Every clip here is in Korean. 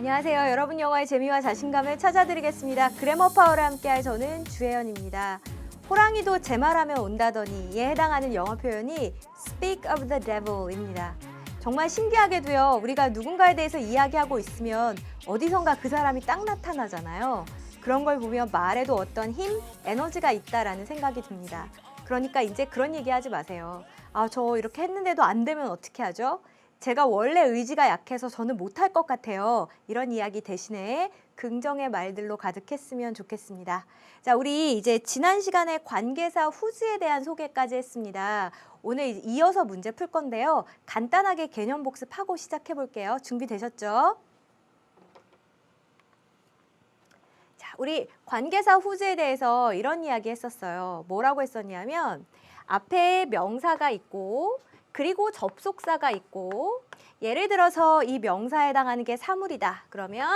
안녕하세요. 여러분 영어의 재미와 자신감을 찾아드리겠습니다. 그래머 파워를 함께할 저는 주혜연입니다. 호랑이도 제 말하면 온다더니에 해당하는 영어 표현이 speak of the devil입니다. 정말 신기하게도요. 우리가 누군가에 대해서 이야기하고 있으면 어디선가 그 사람이 딱 나타나잖아요. 그런 걸 보면 말에도 어떤 힘, 에너지가 있다라는 생각이 듭니다. 그러니까 이제 그런 얘기하지 마세요. 아, 저 이렇게 했는데도 안 되면 어떻게 하죠? 제가 원래 의지가 약해서 저는 못할 것 같아요. 이런 이야기 대신에 긍정의 말들로 가득했으면 좋겠습니다. 자, 우리 이제 지난 시간에 관계사 후즈에 대한 소개까지 했습니다. 오늘 이어서 문제 풀 건데요. 간단하게 개념 복습하고 시작해 볼게요. 준비되셨죠? 자, 우리 관계사 후즈에 대해서 이런 이야기 했었어요. 뭐라고 했었냐면 앞에 명사가 있고 그리고 접속사가 있고 예를 들어서 이 명사에 해당하는 게 사물이다. 그러면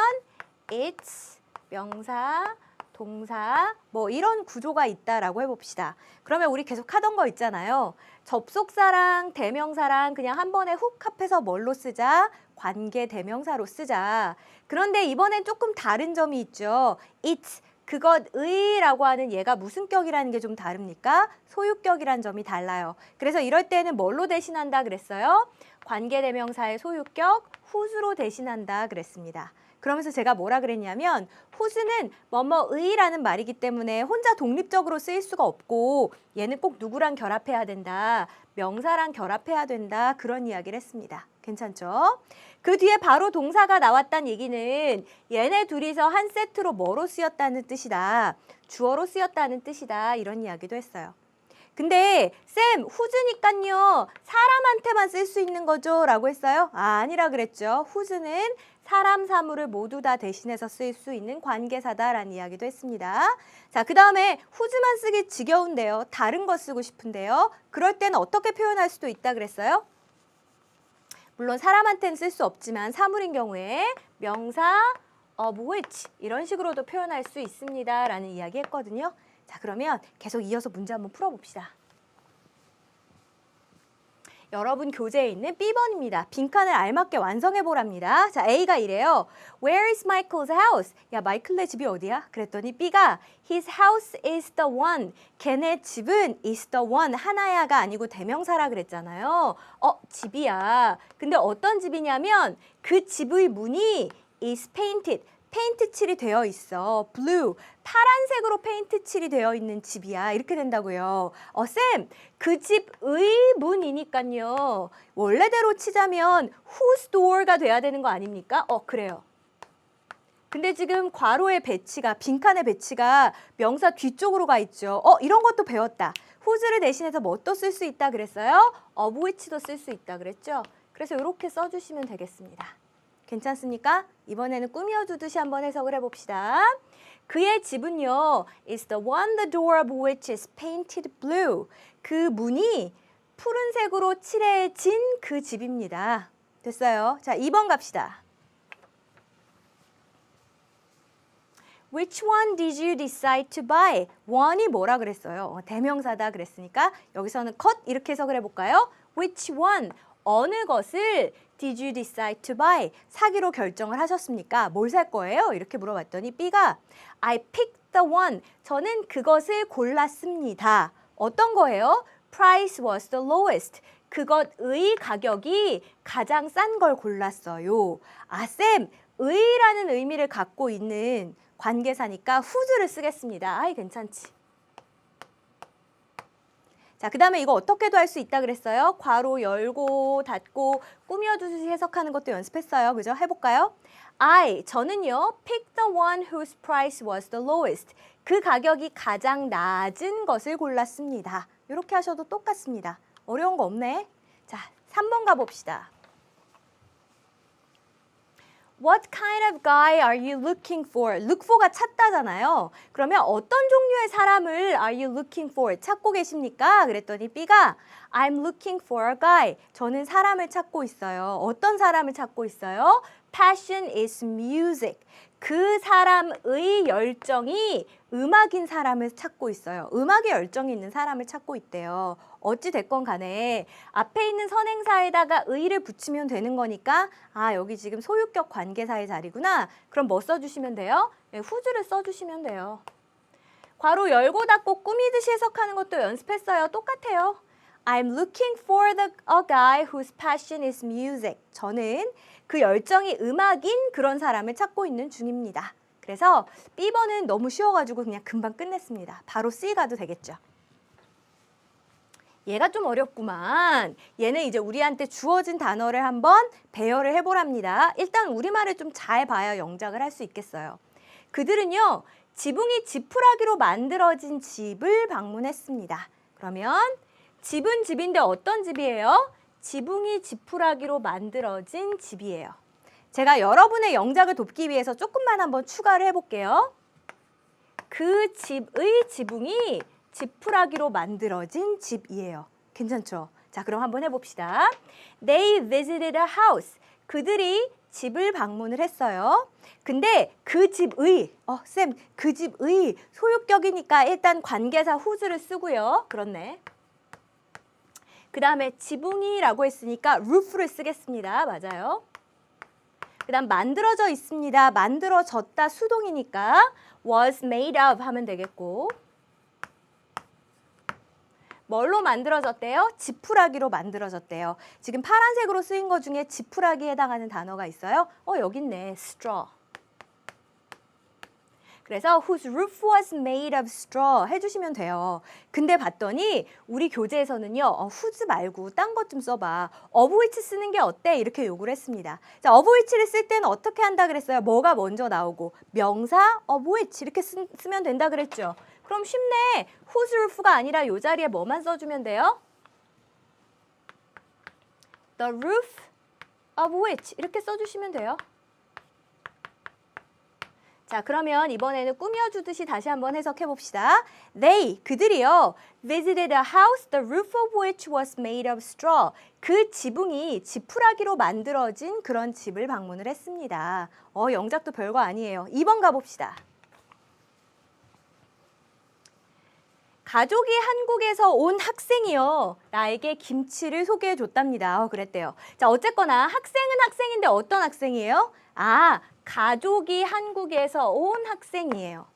it's 명사, 동사 뭐 이런 구조가 있다라고 해봅시다. 그러면 우리 계속 하던 거 있잖아요. 접속사랑 대명사랑 그냥 한 번에 훅 합해서 뭘로 쓰자? 관계 대명사로 쓰자. 그런데 이번엔 조금 다른 점이 있죠. it's 그것의라고 하는 얘가 무슨 격이라는 게 좀 다릅니까? 소유격이란 점이 달라요. 그래서 이럴 때는 뭘로 대신한다 그랬어요? 관계대명사의 소유격 whose로 대신한다 그랬습니다. 그러면서 제가 뭐라 그랬냐면 whose는 뭐뭐의라는 말이기 때문에 혼자 독립적으로 쓰일 수가 없고 얘는 꼭 누구랑 결합해야 된다. 명사랑 결합해야 된다. 그런 이야기를 했습니다. 괜찮죠? 그 뒤에 바로 동사가 나왔다는 얘기는 얘네 둘이서 한 세트로 뭐로 쓰였다는 뜻이다. 주어로 쓰였다는 뜻이다. 이런 이야기도 했어요. 근데 쌤, whose니까요. 사람한테만 쓸 수 있는 거죠? 라고 했어요. 아니라 그랬죠. whose는 사람, 사물을 모두 다 대신해서 쓸 수 있는 관계사다라는 이야기도 했습니다. 자, 그 다음에 whose만 쓰기 지겨운데요. 다른 거 쓰고 싶은데요. 그럴 때는 어떻게 표현할 수도 있다 그랬어요? 물론 사람한테는 쓸 수 없지만 사물인 경우에 명사, of which 이런 식으로도 표현할 수 있습니다. 라는 이야기 했거든요. 자, 그러면 계속 이어서 문제 한번 풀어봅시다. 여러분 교재에 있는 B번입니다. 빈칸을 알맞게 완성해 보랍니다. 자, A가 이래요. Where is Michael's house? 야, 마이클의 집이 어디야? 그랬더니 B가 His house is the one. 걔네 집은 is the one. 하나야가 아니고 대명사라 그랬잖아요. 집이야. 근데 어떤 집이냐면 그 집의 문이 is painted. 페인트 칠이 되어 있어. blue. 파란색으로 페인트 칠이 되어 있는 집이야. 이렇게 된다고요. 쌤, 그 집의 문이니까요. 원래대로 치자면 whose door가 돼야 되는 거 아닙니까? 그래요. 근데 지금 괄호의 배치가, 빈칸의 배치가 명사 뒤쪽으로 가 있죠. 이런 것도 배웠다. whose를 대신해서 뭐 또 쓸 수 있다 그랬어요? of which도 쓸 수 있다 그랬죠? 그래서 이렇게 써주시면 되겠습니다. 괜찮습니까? 이번에는 꾸며주듯이 한번 해석을 해봅시다. 그의 집은요, is the one the door of which is painted blue. 그 문이 푸른색으로 칠해진 그 집입니다. 됐어요. 자, 2번 갑시다. Which one did you decide to buy? one이 뭐라 그랬어요? 대명사다 그랬으니까 여기서는 cut 이렇게 해석을 해볼까요? Which one? 어느 것을 did you decide to buy? 사기로 결정을 하셨습니까? 뭘 살 거예요? 이렇게 물어봤더니 B가 I picked the one. 저는 그것을 골랐습니다. 어떤 거예요? Price was the lowest. 그것의 가격이 가장 싼 걸 골랐어요. 쌤, 의라는 의미를 갖고 있는 관계사니까 whose를 쓰겠습니다. 아이, 괜찮지? 자, 그 다음에 이거 어떻게도 할 수 있다 그랬어요? 괄호 열고 닫고 꾸며주듯이 해석하는 것도 연습했어요. 그죠? 해볼까요? 저는요, pick the one whose price was the lowest. 그 가격이 가장 낮은 것을 골랐습니다. 이렇게 하셔도 똑같습니다. 어려운 거 없네. 자, 3번 가봅시다. What kind of guy are you looking for? look for가 찾다잖아요. 그러면 어떤 종류의 사람을 are you looking for? 찾고 계십니까? 그랬더니 B가 I'm looking for a guy. 저는 사람을 찾고 있어요. 어떤 사람을 찾고 있어요? Passion is music. 그 사람의 열정이 음악인 사람을 찾고 있어요. 음악에 열정이 있는 사람을 찾고 있대요. 어찌 됐건 간에 앞에 있는 선행사에다가 의를 붙이면 되는 거니까 아, 여기 지금 소유격 관계사의 자리구나. 그럼 뭐 써주시면 돼요? 네, whose를 써주시면 돼요. 괄호 열고 닫고 꾸미듯이 해석하는 것도 연습했어요. 똑같아요. I'm looking for a guy whose passion is music. 저는 그 열정이 음악인 그런 사람을 찾고 있는 중입니다. 그래서 B번은 너무 쉬워가지고 그냥 금방 끝냈습니다. 바로 C 가도 되겠죠. 얘가 좀 어렵구만. 얘는 이제 우리한테 주어진 단어를 한번 배열을 해보랍니다. 일단 우리말을 좀 잘 봐야 영작을 할 수 있겠어요. 그들은요, 지붕이 지푸라기로 만들어진 집을 방문했습니다. 그러면 집은 집인데 어떤 집이에요? 지붕이 지푸라기로 만들어진 집이에요. 제가 여러분의 영작을 돕기 위해서 조금만 한번 추가를 해볼게요. 그 집의 지붕이 지푸라기로 만들어진 집이에요. 괜찮죠? 자, 그럼 한번 해봅시다. They visited a house. 그들이 집을 방문을 했어요. 근데 그 집의, 쌤, 그 집의 소유격이니까 일단 관계사 whose를 쓰고요. 그렇네. 그 다음에 지붕이라고 했으니까 roof를 쓰겠습니다. 맞아요. 그 다음 만들어져 있습니다. 만들어졌다 수동이니까 was made of 하면 되겠고 뭘로 만들어졌대요? 지푸라기로 만들어졌대요. 지금 파란색으로 쓰인 것 중에 지푸라기에 해당하는 단어가 있어요. 여기 있네. straw. 그래서 whose roof was made of straw 해주시면 돼요. 근데 봤더니 우리 교재에서는요. whose 말고 딴 것 좀 써봐. of which 쓰는 게 어때? 이렇게 요구를 했습니다. 자, of which를 쓸 때는 어떻게 한다 그랬어요? 뭐가 먼저 나오고 명사 of which 이렇게 쓰면 된다 그랬죠. 그럼 쉽네. whose roof가 아니라 이 자리에 뭐만 써주면 돼요? The roof of which 이렇게 써주시면 돼요. 자, 그러면 이번에는 꾸며주듯이 다시 한번 해석해 봅시다. They, 그들이요. visited a house the roof of which was made of straw. 그 지붕이 지푸라기로 만들어진 그런 집을 방문을 했습니다. 영작도 별거 아니에요. 2번 가봅시다. 가족이 한국에서 온 학생이요. 나에게 김치를 소개해 줬답니다. 그랬대요. 자, 어쨌거나 학생은 학생인데 어떤 학생이에요? 아, 가족이 한국에서 온 학생이에요.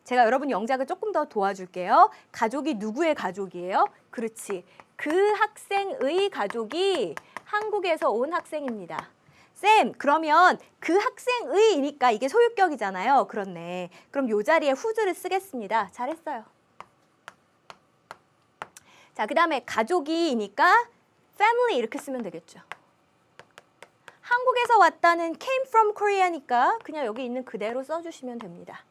제가 여러분 영작을 조금 더 도와줄게요. 가족이 누구의 가족이에요? 그렇지. 그 학생의 가족이 한국에서 온 학생입니다. 쌤, 그러면 그 학생의이니까 이게 소유격이잖아요. 그렇네. 그럼 이 자리에 whose를 쓰겠습니다. 잘했어요. 자, 그 다음에 가족이니까 family 이렇게 쓰면 되겠죠. 한국에서 왔다는 came from Korea니까 그냥 여기 있는 그대로 써주시면 됩니다.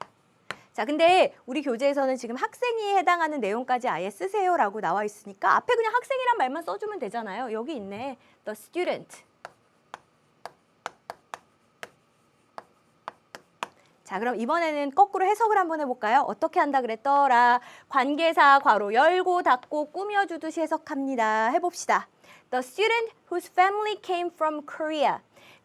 자, 근데 우리 교재에서는 지금 학생이 해당하는 내용까지 아예 쓰세요라고 나와 있으니까 앞에 그냥 학생이란 말만 써주면 되잖아요. 여기 있네. The student. 자, 그럼 이번에는 거꾸로 해석을 한번 해볼까요? 어떻게 한다 그랬더라? 관계사 괄호 열고 닫고 꾸며주듯이 해석합니다. 해봅시다. The student whose family came from Korea.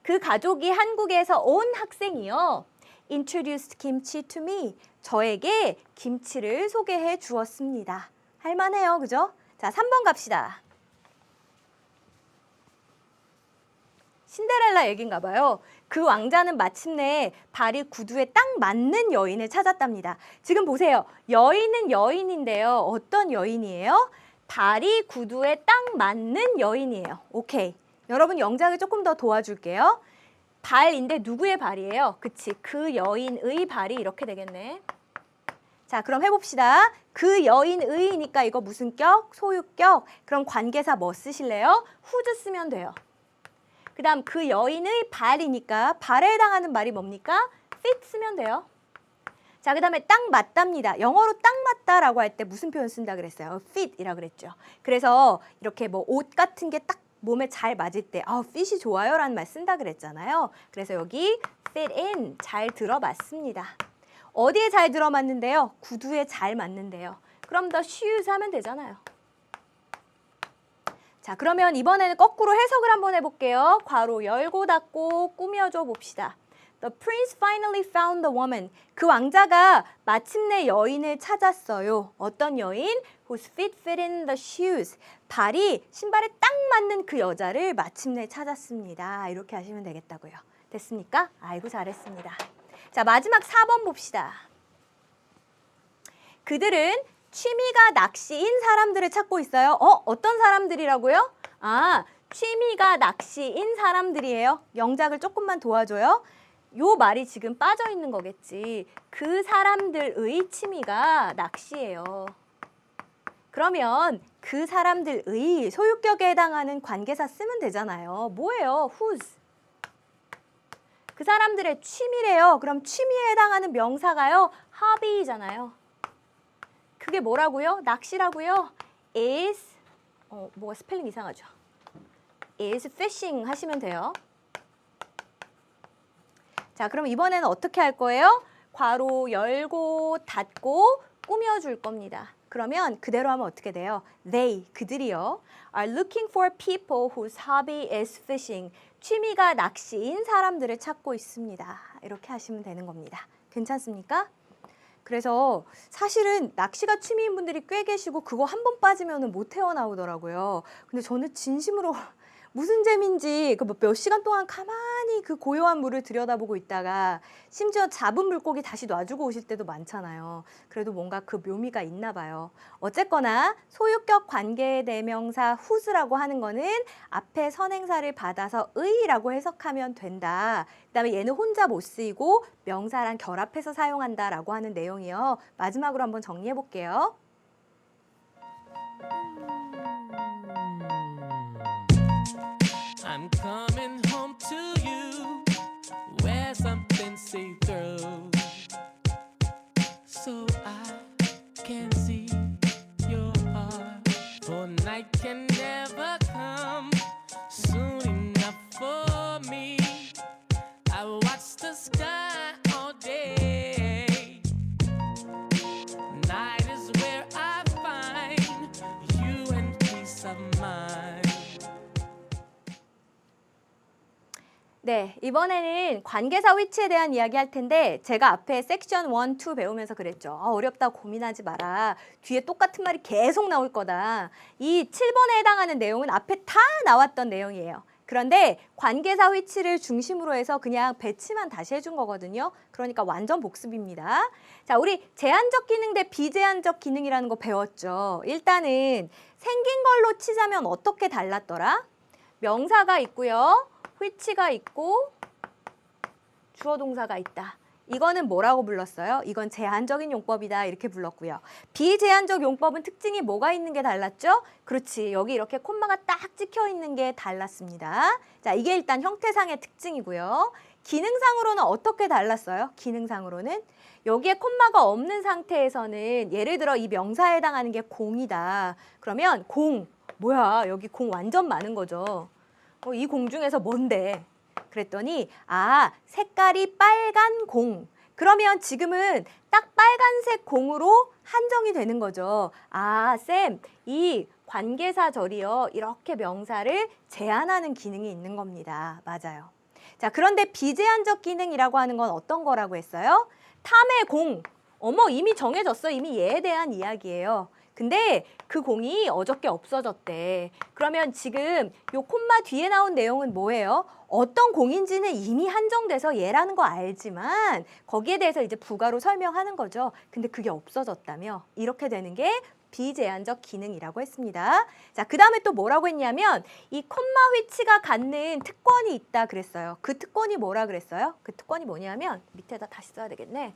그 가족이 한국에서 온 학생이요. Introduced kimchi to me. 저에게 김치를 소개해 주었습니다. 할만해요, 그죠? 자, 3번 갑시다. 신데렐라 얘기인가 봐요. 그 왕자는 마침내 발이 구두에 딱 맞는 여인을 찾았답니다. 지금 보세요. 여인은 여인인데요. 어떤 여인이에요? 발이 구두에 딱 맞는 여인이에요. 오케이. 여러분 영작을 조금 더 도와줄게요. 발인데 누구의 발이에요? 그치. 그 여인의 발이 이렇게 되겠네. 자, 그럼 해봅시다. 그 여인의니까 이거 무슨 격? 소유격. 그럼 관계사 뭐 쓰실래요? whose 쓰면 돼요. 그 다음 그 여인의 발이니까 발에 해당하는 말이 뭡니까? fit 쓰면 돼요. 자, 그 다음에 딱 맞답니다. 영어로 딱 맞다라고 할 때 무슨 표현 쓴다 그랬어요? fit이라 그랬죠. 그래서 이렇게 뭐 옷 같은 게 딱 몸에 잘 맞을 때 fit이 좋아요 라는 말 쓴다 그랬잖아요. 그래서 여기 fit in 잘 들어맞습니다. 어디에 잘 들어맞는데요? 구두에 잘 맞는데요. 그럼 the shoes 하면 되잖아요. 자, 그러면 이번에는 거꾸로 해석을 한번 해볼게요. 괄호 열고 닫고 꾸며줘 봅시다. The prince finally found the woman. 그 왕자가 마침내 여인을 찾았어요. 어떤 여인? Whose feet fit in the shoes. 발이 신발에 딱 맞는 그 여자를 마침내 찾았습니다. 이렇게 하시면 되겠다고요. 됐습니까? 아이고 잘했습니다. 자, 마지막 4번 봅시다. 그들은 취미가 낚시인 사람들을 찾고 있어요. 어떤 사람들이라고요? 아, 취미가 낚시인 사람들이에요. 영작을 조금만 도와줘요. 요 말이 지금 빠져 있는 거겠지. 그 사람들의 취미가 낚시예요. 그러면 그 사람들의 소유격에 해당하는 관계사 쓰면 되잖아요. 뭐예요? whose. 그 사람들의 취미래요. 그럼 취미에 해당하는 명사가요. hobby잖아요. 그게 뭐라고요? 낚시라고요? is, 뭐가 스펠링 이상하죠? is fishing 하시면 돼요. 자, 그럼 이번에는 어떻게 할 거예요? 괄호 열고 닫고 꾸며줄 겁니다. 그러면 그대로 하면 어떻게 돼요? They, 그들이요. are looking for people whose hobby is fishing. 취미가 낚시인 사람들을 찾고 있습니다. 이렇게 하시면 되는 겁니다. 괜찮습니까? 그래서 사실은 낚시가 취미인 분들이 꽤 계시고 그거 한 번 빠지면 못 헤어나오더라고요. 근데 저는 진심으로 무슨 재미인지 그 몇 시간 동안 가만히 그 고요한 물을 들여다보고 있다가 심지어 잡은 물고기 다시 놔주고 오실 때도 많잖아요. 그래도 뭔가 그 묘미가 있나 봐요. 어쨌거나 소유격 관계 대명사 whose라고 하는 거는 앞에 선행사를 받아서 의라고 해석하면 된다. 그다음에 얘는 혼자 못 쓰이고 명사랑 결합해서 사용한다라고 하는 내용이요. 마지막으로 한번 정리해 볼게요. I'm coming home to you where something see-through so I can see your heart for night can never come soon enough for me I watch the sky all day night is where I find you and peace of mind 네, 이번에는 관계사 위치에 대한 이야기 할 텐데 제가 앞에 섹션 1, 2 배우면서 그랬죠. 어렵다 고민하지 마라. 뒤에 똑같은 말이 계속 나올 거다. 이 7번에 해당하는 내용은 앞에 다 나왔던 내용이에요. 그런데 관계사 위치를 중심으로 해서 그냥 배치만 다시 해준 거거든요. 그러니까 완전 복습입니다. 자, 우리 제한적 기능 대 비제한적 기능이라는 거 배웠죠. 일단은 생긴 걸로 치자면 어떻게 달랐더라? 명사가 있고요. which가 있고 주어 동사가 있다. 이거는 뭐라고 불렀어요? 이건 제한적인 용법이다 이렇게 불렀고요. 비제한적 용법은 특징이 뭐가 있는 게 달랐죠? 그렇지. 여기 이렇게 콤마가 딱 찍혀 있는 게 달랐습니다. 자, 이게 일단 형태상의 특징이고요. 기능상으로는 어떻게 달랐어요? 기능상으로는 여기에 콤마가 없는 상태에서는 예를 들어 이 명사에 해당하는 게 공이다. 그러면 공, 뭐야 여기 공 완전 많은 거죠. 이 공 중에서 뭔데? 그랬더니 색깔이 빨간 공. 그러면 지금은 딱 빨간색 공으로 한정이 되는 거죠. 쌤, 이 관계사절이요. 이렇게 명사를 제한하는 기능이 있는 겁니다. 맞아요. 자, 그런데 비제한적 기능이라고 하는 건 어떤 거라고 했어요? 탐의 공. 이미 정해졌어. 이미 얘에 대한 이야기예요. 근데 그 공이 어저께 없어졌대. 그러면 지금 요 콤마 뒤에 나온 내용은 뭐예요? 어떤 공인지는 이미 한정돼서 얘라는 거 알지만 거기에 대해서 이제 부가로 설명하는 거죠. 근데 그게 없어졌다며. 이렇게 되는 게 비제한적 기능이라고 했습니다. 자, 그 다음에 또 뭐라고 했냐면 이 콤마 위치가 갖는 특권이 있다 그랬어요. 그 특권이 뭐라 그랬어요? 그 특권이 뭐냐면 밑에다 다시 써야 되겠네.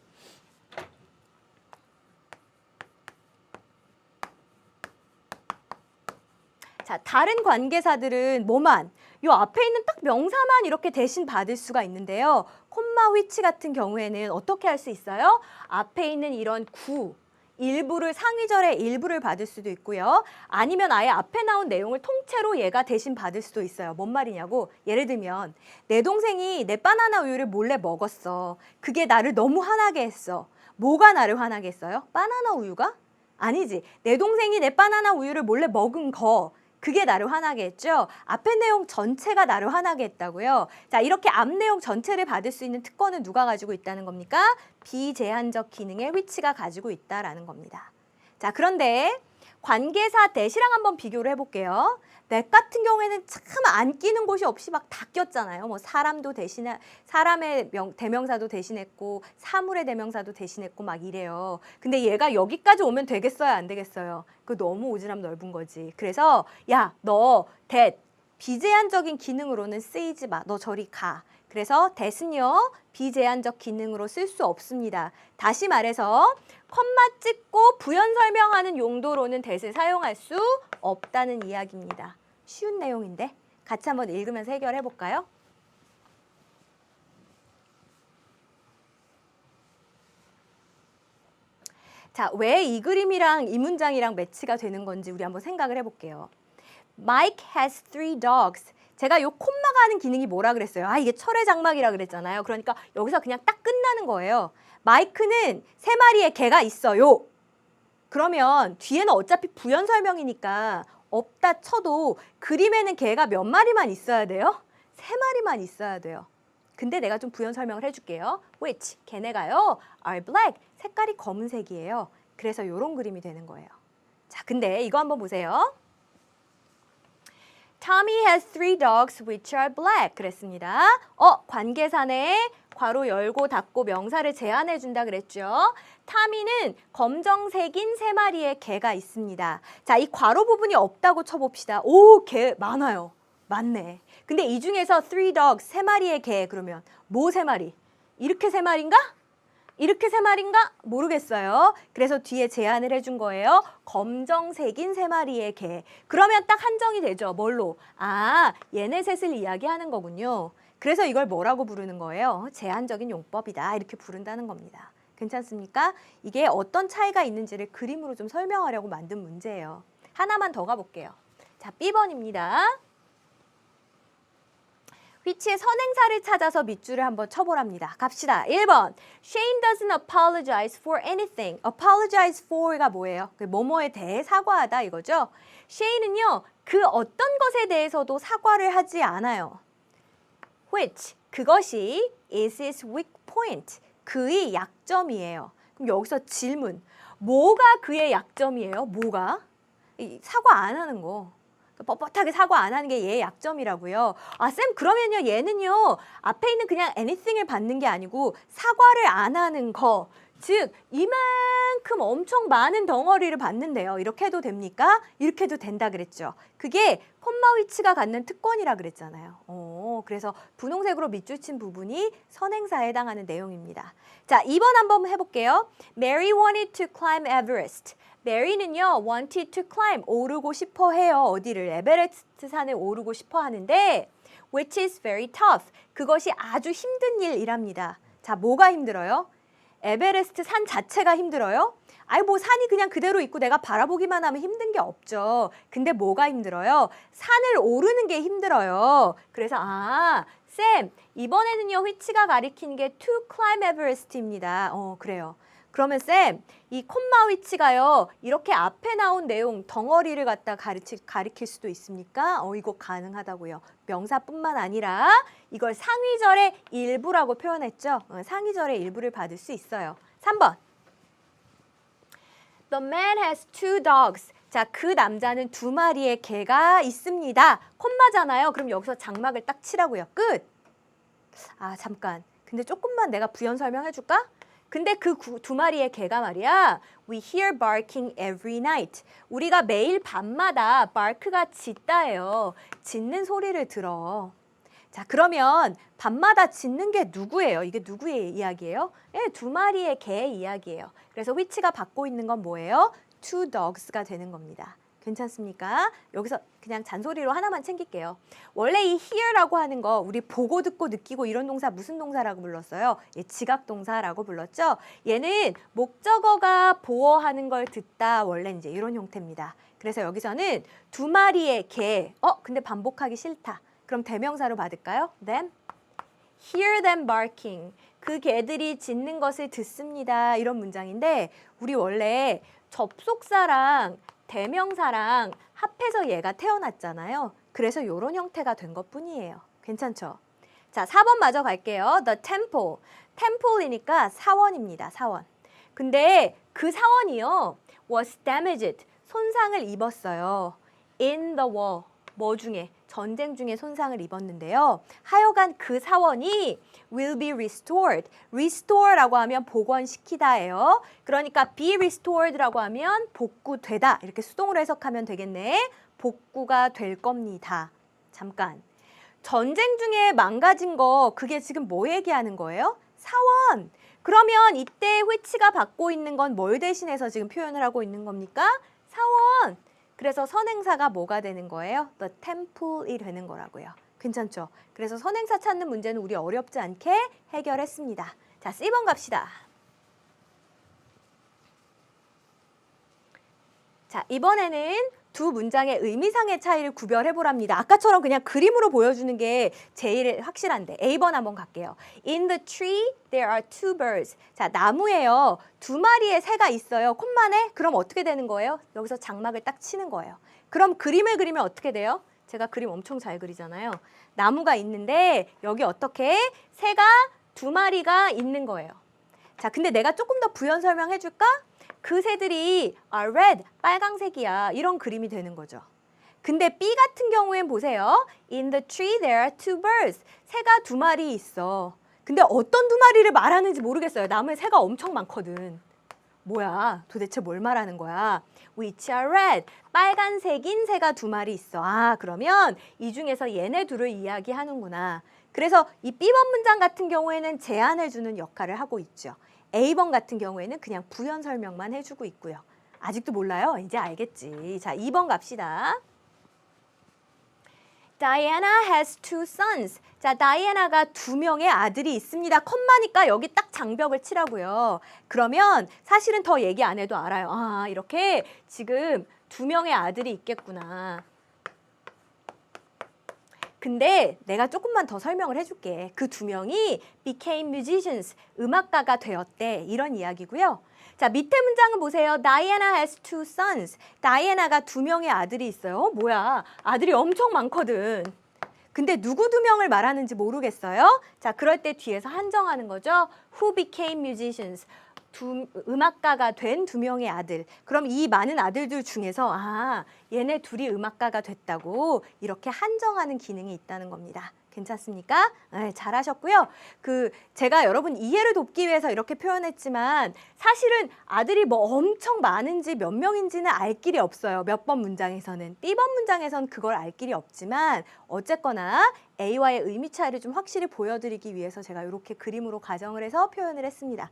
자, 다른 관계사들은 뭐만? 요 앞에 있는 딱 명사만 이렇게 대신 받을 수가 있는데요. 콤마 위치 같은 경우에는 어떻게 할 수 있어요? 앞에 있는 이런 구, 일부를 상위절의 일부를 받을 수도 있고요. 아니면 아예 앞에 나온 내용을 통째로 얘가 대신 받을 수도 있어요. 뭔 말이냐고? 예를 들면 내 동생이 내 바나나 우유를 몰래 먹었어. 그게 나를 너무 화나게 했어. 뭐가 나를 화나게 했어요? 바나나 우유가? 아니지. 내 동생이 내 바나나 우유를 몰래 먹은 거. 그게 나를 화나게 했죠. 앞에 내용 전체가 나를 화나게 했다고요. 자, 이렇게 앞 내용 전체를 받을 수 있는 특권은 누가 가지고 있다는 겁니까? 비제한적 기능의 which가 가지고 있다라는 겁니다. 자, 그런데 관계사 that이랑 한번 비교를 해볼게요. that 같은 경우에는 참 안 끼는 곳이 없이 막 다 꼈잖아요. 뭐 사람도 대신해, 사람의 대명사도 대신했고 사물의 대명사도 대신했고 막 이래요. 근데 얘가 여기까지 오면 되겠어요? 안 되겠어요? 그 너무 오지랖 넓은 거지. 그래서 야, 너 that 비제한적인 기능으로는 쓰이지 마. 너 저리 가. 그래서 that은요, 비제한적 기능으로 쓸 수 없습니다. 다시 말해서 컴마 찍고 부연 설명하는 용도로는 that을 사용할 수 없다는 이야기입니다. 쉬운 내용인데 같이 한번 읽으면서 해결해 볼까요? 자, 왜 이 그림이랑 이 문장이랑 매치가 되는 건지 우리 한번 생각을 해볼게요. Mike has 3 dogs. 제가 요 콤마가 하는 기능이 뭐라 그랬어요? 아, 이게 철의 장막이라 그랬잖아요. 그러니까 여기서 그냥 딱 끝나는 거예요. 마이크는 3마리의 개가 있어요. 그러면 뒤에는 어차피 부연 설명이니까 없다 쳐도 그림에는 개가 몇 마리만 있어야 돼요? 3마리만 있어야 돼요. 근데 내가 좀 부연 설명을 해줄게요. Which, 걔네가요, are black, 색깔이 검은색이에요. 그래서 이런 그림이 되는 거예요. 자, 근데 이거 한번 보세요. Tommy has 3 dogs which are black. 그랬습니다. 관계사네 괄호 열고 닫고 명사를 제한해 준다 그랬죠. 타미는 검정색인 3마리의 개가 있습니다. 자, 이 괄호 부분이 없다고 쳐봅시다. 오, 개 많아요. 많네. 근데 이 중에서 3 dogs, 3마리의 개 그러면 뭐 3마리? 이렇게 3마리인가? 이렇게 3마리인가? 모르겠어요. 그래서 뒤에 제안을 해준 거예요. 검정색인 3마리의 개. 그러면 딱 한정이 되죠. 뭘로? 아, 얘네 셋을 이야기하는 거군요. 그래서 이걸 뭐라고 부르는 거예요? 제한적인 용법이다. 이렇게 부른다는 겁니다. 괜찮습니까? 이게 어떤 차이가 있는지를 그림으로 좀 설명하려고 만든 문제예요. 하나만 더 가볼게요. 자, B번입니다. which의 선행사를 찾아서 밑줄을 한번 쳐보랍니다. 갑시다. 1번. Shane doesn't apologize for anything. apologize for가 뭐예요? 뭐뭐에 대해 사과하다 이거죠. Shane은요, 그 어떤 것에 대해서도 사과를 하지 않아요. which, 그것이 is his weak point. 그의 약점이에요. 그럼 여기서 질문. 뭐가 그의 약점이에요? 뭐가? 사과 안 하는 거. 뻣뻣하게 사과 안 하는 게 얘의 약점이라고요. 아, 쌤, 그러면요, 얘는요, 앞에 있는 그냥 anything을 받는 게 아니고 사과를 안 하는 거. 즉, 이만큼 엄청 많은 덩어리를 받는데요. 이렇게 해도 됩니까? 이렇게 해도 된다 그랬죠. 그게 콤마 위치가 갖는 특권이라 그랬잖아요. 그래서 분홍색으로 밑줄 친 부분이 선행사에 해당하는 내용입니다. 자, 2번 한번 해볼게요. Mary wanted to climb Everest. 메리는요, wanted to climb, 오르고 싶어 해요. 어디를? 에베레스트 산을 오르고 싶어 하는데 which is very tough. 그것이 아주 힘든 일이랍니다. 자, 뭐가 힘들어요? 에베레스트 산 자체가 힘들어요? 아이, 뭐 산이 그냥 그대로 있고 내가 바라보기만 하면 힘든 게 없죠. 근데 뭐가 힘들어요? 산을 오르는 게 힘들어요. 그래서 쌤, 이번에는요, which가 가리키는 게 to climb Everest입니다. 그래요. 그러면 쌤, 이 콤마 위치가요, 이렇게 앞에 나온 내용 덩어리를 갖다 가리킬 수도 있습니까? 이거 가능하다고요. 명사뿐만 아니라 이걸 상위절의 일부라고 표현했죠. 상위절의 일부를 받을 수 있어요. 3번. The man has 2 dogs. 자, 그 남자는 2마리의 개가 있습니다. 콤마잖아요. 그럼 여기서 장막을 딱 치라고요. 끝. 아, 잠깐. 근데 조금만 내가 부연 설명해 줄까? 근데 그 2마리의 개가 말이야, we hear barking every night. 우리가 매일 밤마다 bark가 짖다예요. 짖는 소리를 들어. 자, 그러면 밤마다 짖는 게 누구예요? 이게 누구의 이야기예요? 2마리의 개의 이야기예요. 그래서 which가 받고 있는 건 뭐예요? 2 dogs가 되는 겁니다. 괜찮습니까? 여기서 그냥 잔소리로 하나만 챙길게요. 원래 이 hear라고 하는 거 우리 보고 듣고 느끼고 이런 동사 무슨 동사라고 불렀어요? 지각동사라고 불렀죠? 얘는 목적어가 보어하는 걸 듣다, 원래 이제 이런 형태입니다. 그래서 여기서는 2마리의 개, 근데 반복하기 싫다. 그럼 대명사로 받을까요? Them? Hear them barking. 그 개들이 짖는 것을 듣습니다. 이런 문장인데 우리 원래 접속사랑 대명사랑 합해서 얘가 태어났잖아요. 그래서 이런 형태가 된 것뿐이에요. 괜찮죠? 자, 4번 마저 갈게요. The temple. temple이니까 사원입니다. 사원. 근데 그 사원이요. was damaged. 손상을 입었어요. in the war. 뭐 중에? 전쟁 중에 손상을 입었는데요. 하여간 그 사원이 will be restored. restore라고 하면 복원시키다예요. 그러니까 be restored라고 하면 복구되다. 이렇게 수동으로 해석하면 되겠네. 복구가 될 겁니다. 잠깐. 전쟁 중에 망가진 거 그게 지금 뭐 얘기하는 거예요? 사원. 그러면 이때 which가 받고 있는 건 뭘 대신해서 지금 표현을 하고 있는 겁니까? 사원. 그래서 선행사가 뭐가 되는 거예요? The temple이 되는 거라고요. 괜찮죠? 그래서 선행사 찾는 문제는 우리 어렵지 않게 해결했습니다. 자, C번 갑시다. 자, 이번에는 두 문장의 의미상의 차이를 구별해 보랍니다. 아까처럼 그냥 그림으로 보여주는 게 제일 확실한데 A번 한번 갈게요. In the tree there are two birds. 자, 나무에요. 두 마리의 새가 있어요. 콤마네? 그럼 어떻게 되는 거예요? 여기서 장막을 딱 치는 거예요. 그럼 그림을 그리면 어떻게 돼요? 제가 그림 엄청 잘 그리잖아요. 나무가 있는데 여기 어떻게? 새가 두 마리가 있는 거예요. 자, 근데 내가 조금 더 부연 설명해 줄까? 그 새들이 red, 빨강색이야. 이런 그림이 되는 거죠. 근데 B 같은 경우엔 보세요. In the tree there are two birds. 새가 두 마리 있어. 근데 어떤 두 마리를 말하는지 모르겠어요. 나무에 새가 엄청 많거든. 뭐야? 도대체 뭘 말하는 거야? Which are red. 빨간색인 새가 두 마리 있어. 아, 그러면 이 중에서 얘네 둘을 이야기하는구나. 그래서 이 B번 문장 같은 경우에는 제안을 주는 역할을 하고 있죠. A번 같은 경우에는 그냥 부연 설명만 해주고 있고요. 아직도 몰라요? 이제 알겠지. 자, 2번 갑시다. Diana has two sons. 자, 다이애나가 두 명의 아들이 있습니다. 컴마니까 여기 딱 장벽을 치라고요. 그러면 사실은 더 얘기 안 해도 알아요. 아, 이렇게 지금 두 명의 아들이 있겠구나. 근데 내가 조금만 더 설명을 해줄게. 그 두 명이 became musicians, 음악가가 되었대. 이런 이야기고요. 자, 밑에 문장은 보세요. Diana has two sons. 다이애나가 두 명의 아들이 있어요. 뭐야, 아들이 엄청 많거든. 근데 누구 두 명을 말하는지 모르겠어요. 자, 그럴 때 뒤에서 한정하는 거죠. Who became musicians. 음악가가 된 두 명의 아들. 그럼 이 많은 아들들 중에서 아, 얘네 둘이 음악가가 됐다고 이렇게 한정하는 기능이 있다는 겁니다. 괜찮습니까? 네, 잘하셨고요. 제가 여러분 이해를 돕기 위해서 이렇게 표현했지만 사실은 아들이 뭐 엄청 많은지 몇 명인지는 알 길이 없어요. 몇 번 문장에서는. B번 문장에서는 그걸 알 길이 없지만 어쨌거나 A와의 의미 차이를 좀 확실히 보여드리기 위해서 제가 이렇게 그림으로 가정을 해서 표현을 했습니다.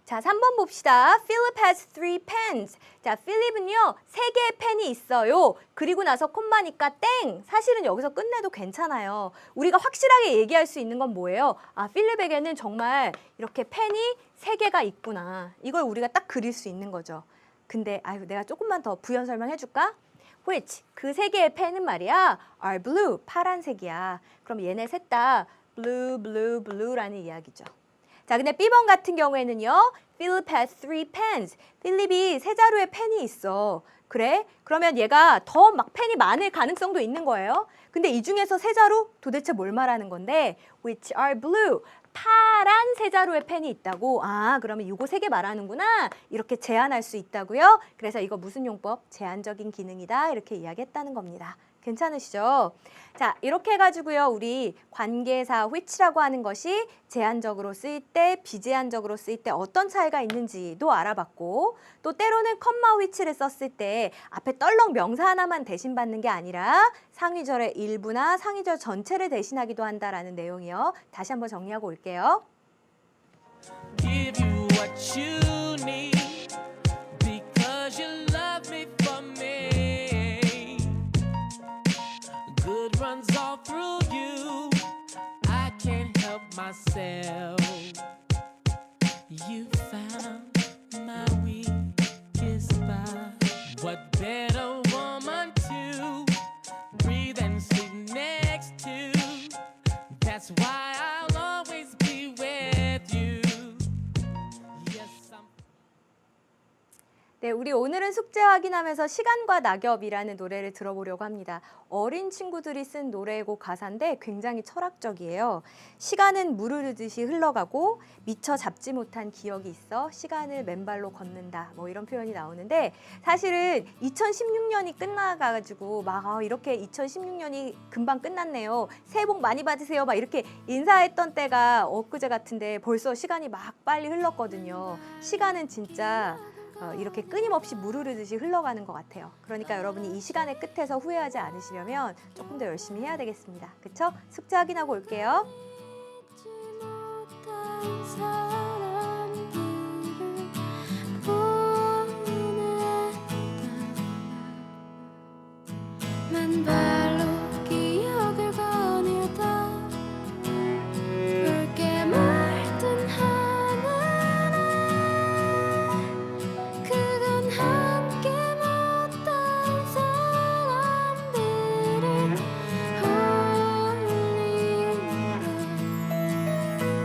자, 3번 봅시다. Philip has three pens. 자, 필립은요, 3개의 펜이 있어요. 그리고 나서 콤마니까 땡! 사실은 여기서 끝내도 괜찮아요. 우리가 확실하게 얘기할 수 있는 건 뭐예요? 아, 필립에게는 정말 이렇게 펜이 3개가 있구나. 이걸 우리가 딱 그릴 수 있는 거죠. 근데 아유, 내가 조금만 더 부연 설명해 줄까? Which, 그 3개의 펜은 말이야, are blue, 파란색이야. 그럼 얘네 셋 다 blue, blue, blue라는 이야기죠. 자, 근데 B번 같은 경우에는요. Philip has three pens. 필립이 3자루의 펜이 있어. 그래? 그러면 얘가 더 막 펜이 많을 가능성도 있는 거예요. 근데 이 중에서 3자루? 도대체 뭘 말하는 건데? Which are blue. 파란 3자루의 펜이 있다고. 아, 그러면 이거 3개 말하는구나. 이렇게 제한할 수 있다고요. 그래서 이거 무슨 용법? 제한적인 기능이다. 이렇게 이야기했다는 겁니다. 괜찮으시죠? 자, 이렇게 해가지고요. 우리 관계사 which라고 하는 것이 제한적으로 쓰일 때, 비제한적으로 쓰일 때 어떤 차이가 있는지도 알아봤고 또 때로는 컴마 which를 썼을 때 앞에 떨렁 명사 하나만 대신받는 게 아니라 상위절의 일부나 상위절 전체를 대신하기도 한다라는 내용이요. 다시 한번 정리하고 올게요. Give you what you need because you love me for me. Good runs all through you. I can't help myself. You found my weakest spot. What better woman to breathe and sleep next to? That's why I'll always be with you. Yes, I'm. 네, 우리 오늘은 숙제 확인하면서 시간과 낙엽이라는 노래를 들어보려고 합니다. 어린 친구들이 쓴 노래곡 가사인데 굉장히 철학적이에요. 시간은 물을 흐르듯이 흘러가고 미처 잡지 못한 기억이 있어 시간을 맨발로 걷는다. 뭐 이런 표현이 나오는데 사실은 2016년이 끝나가지고 막 이렇게 2016년이 금방 끝났네요. 새해 복 많이 받으세요. 막 이렇게 인사했던 때가 엊그제 같은데 벌써 시간이 막 빨리 흘렀거든요. 시간은 진짜 이렇게 끊임없이 물 흐르듯이 흘러가는 것 같아요. 그러니까 여러분이 이 시간의 끝에서 후회하지 않으시려면 조금 더 열심히 해야 되겠습니다. 그쵸? 숙제 확인하고 올게요. 잊지 못한 사람들을 보냈다. 맨발로 기억을 거닐다. 붉게 물든 하늘에 그간 함께 못한 사람들을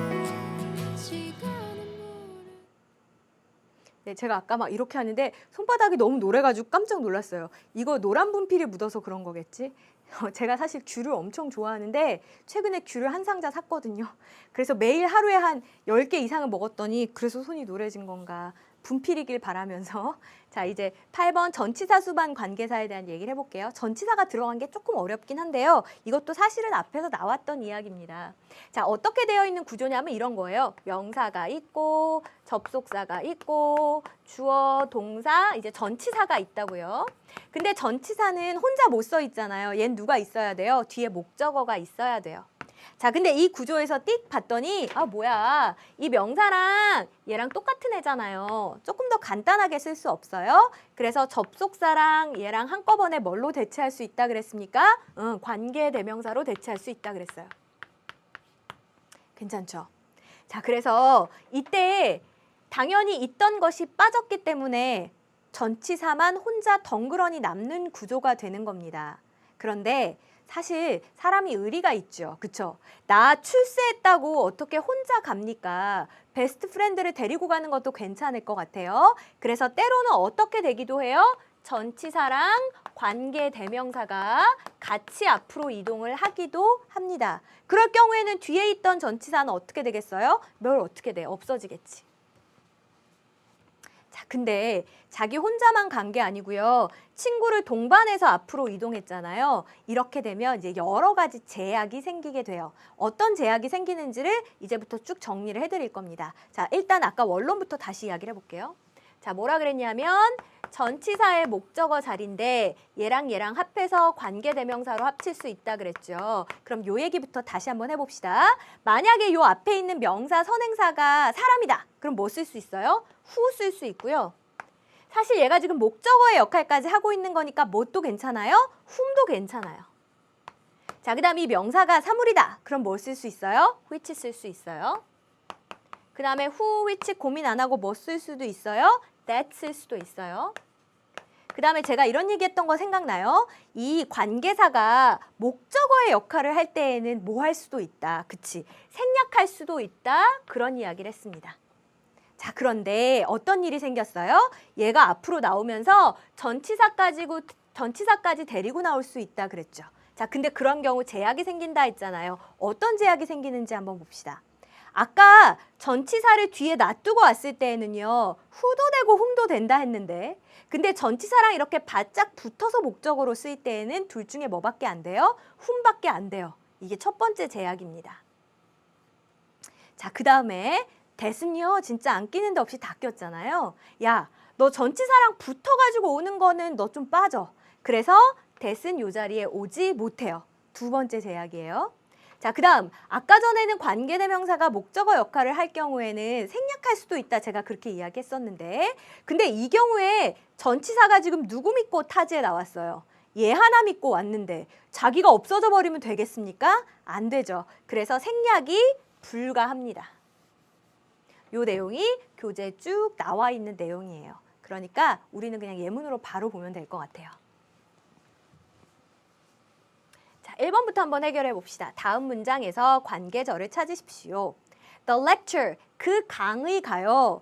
홀린다. 시간은 네, 제가 아까 막 이렇게 하는데 손바닥이 너무 노래가지고 깜짝 놀랐어요. 이거 노란 분필이 묻어서 그런 거겠지? 제가 사실 귤을 엄청 좋아하는데 최근에 귤을 한 상자 샀거든요. 그래서 매일 하루에 한 10개 이상을 먹었더니 그래서 손이 노래진 건가 분필이길 바라면서 자 이제 8번 전치사 수반 관계사에 대한 얘기를 해볼게요. 전치사가 들어간 게 조금 어렵긴 한데요. 이것도 사실은 앞에서 나왔던 이야기입니다. 자 어떻게 되어 있는 구조냐면 이런 거예요. 명사가 있고 접속사가 있고 주어, 동사, 이제 전치사가 있다고요. 근데 전치사는 혼자 못 써 있잖아요. 얜 누가 있어야 돼요? 뒤에 목적어가 있어야 돼요. 자, 근데 이 구조에서 띡 봤더니 아 뭐야 이 명사랑 얘랑 똑같은 애잖아요. 조금 더 간단하게 쓸 수 없어요? 그래서 접속사랑 얘랑 한꺼번에 뭘로 대체할 수 있다 그랬습니까? 관계 대명사로 대체할 수 있다 그랬어요. 괜찮죠? 자, 그래서 이때 당연히 있던 것이 빠졌기 때문에 전치사만 혼자 덩그러니 남는 구조가 되는 겁니다. 그런데 사실 사람이 의리가 있죠. 그쵸? 나 출세했다고 어떻게 혼자 갑니까? 베스트 프렌드를 데리고 가는 것도 괜찮을 것 같아요. 그래서 때로는 어떻게 되기도 해요? 전치사랑 관계 대명사가 같이 앞으로 이동을 하기도 합니다. 그럴 경우에는 뒤에 있던 전치사는 어떻게 되겠어요? 뭘 어떻게 돼? 없어지겠지. 자, 근데 자기 혼자만 간 게 아니고요. 친구를 동반해서 앞으로 이동했잖아요. 이렇게 되면 이제 여러 가지 제약이 생기게 돼요. 어떤 제약이 생기는지를 이제부터 쭉 정리를 해드릴 겁니다. 자, 일단 아까 원론부터 다시 이야기를 해볼게요. 자, 뭐라 그랬냐면 전치사의 목적어 자리인데 얘랑 합해서 관계대명사로 합칠 수 있다 그랬죠. 그럼 요 얘기부터 다시 한번 해봅시다. 만약에 요 앞에 있는 명사 선행사가 사람이다. 그럼 뭐 쓸 수 있어요? 후 쓸 수 있고요. 사실 얘가 지금 목적어의 역할까지 하고 있는 거니까 뭐도 괜찮아요? whom도 괜찮아요. 자, 그 다음 이 명사가 사물이다. 그럼 뭐 쓸 수 있어요? which 쓸 수 있어요. 그 다음에 who, which 고민 안 하고 뭐 쓸 수도 있어요? that 쓸 수도 있어요. 그 다음에 제가 이런 얘기했던 거 생각나요? 이 관계사가 목적어의 역할을 할 때에는 뭐 할 수도 있다. 그치? 생략할 수도 있다. 그런 이야기를 했습니다. 자, 그런데 어떤 일이 생겼어요? 얘가 앞으로 나오면서 전치사까지 데리고 나올 수 있다 그랬죠. 자, 근데 그런 경우 제약이 생긴다 했잖아요. 어떤 제약이 생기는지 한번 봅시다. 아까 전치사를 뒤에 놔두고 왔을 때에는요. who도 되고 whom도 된다 했는데 근데 전치사랑 이렇게 바짝 붙어서 목적어로 쓰일 때에는 둘 중에 뭐밖에 안 돼요? whom밖에 안 돼요. 이게 첫 번째 제약입니다. 자, 그 다음에 that은요. 진짜 안 끼는 데 없이 다 꼈잖아요. 야, 너 전치사랑 붙어가지고 오는 거는 너 좀 빠져. 그래서 that은 이 자리에 오지 못해요. 두 번째 제약이에요. 자, 그 다음 아까 전에는 관계대명사가 목적어 역할을 할 경우에는 생략할 수도 있다. 제가 그렇게 이야기했었는데 근데 이 경우에 전치사가 지금 누구 믿고 타지에 나왔어요. 얘 하나 믿고 왔는데 자기가 없어져 버리면 되겠습니까? 안 되죠. 그래서 생략이 불가합니다. 요 내용이 교재에 쭉 나와 있는 내용이에요. 그러니까 우리는 그냥 예문으로 바로 보면 될 것 같아요. 자, 1번부터 한번 해결해 봅시다. 다음 문장에서 관계절을 찾으십시오. The lecture, 그 강의가요.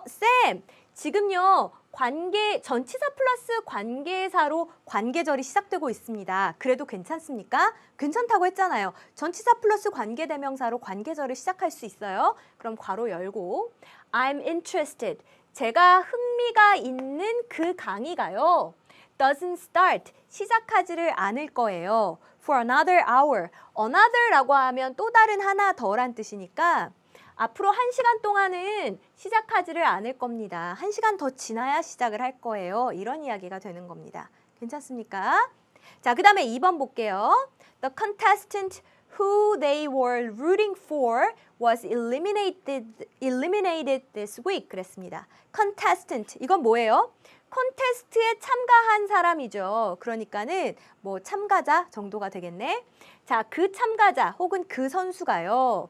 쌤, 지금요 전치사 플러스 관계사로 관계절이 시작되고 있습니다. 그래도 괜찮습니까? 괜찮다고 했잖아요. 전치사 플러스 관계대명사로 관계절을 시작할 수 있어요. 그럼 괄호 열고 I'm interested. 제가 흥미가 있는 그 강의가요. doesn't start. 시작하지를 않을 거예요. for another hour. another라고 하면 또 다른 하나 더란 뜻이니까 앞으로 1시간 동안은 시작하지를 않을 겁니다. 1시간 더 지나야 시작을 할 거예요. 이런 이야기가 되는 겁니다. 괜찮습니까? 자, 그 다음에 2번 볼게요. The contestant who they were rooting for was eliminated this week. 그랬습니다. contestant, 이건 뭐예요? 콘테스트에 참가한 사람이죠. 그러니까는 뭐 참가자 정도가 되겠네. 자, 그 참가자 혹은 그 선수가요.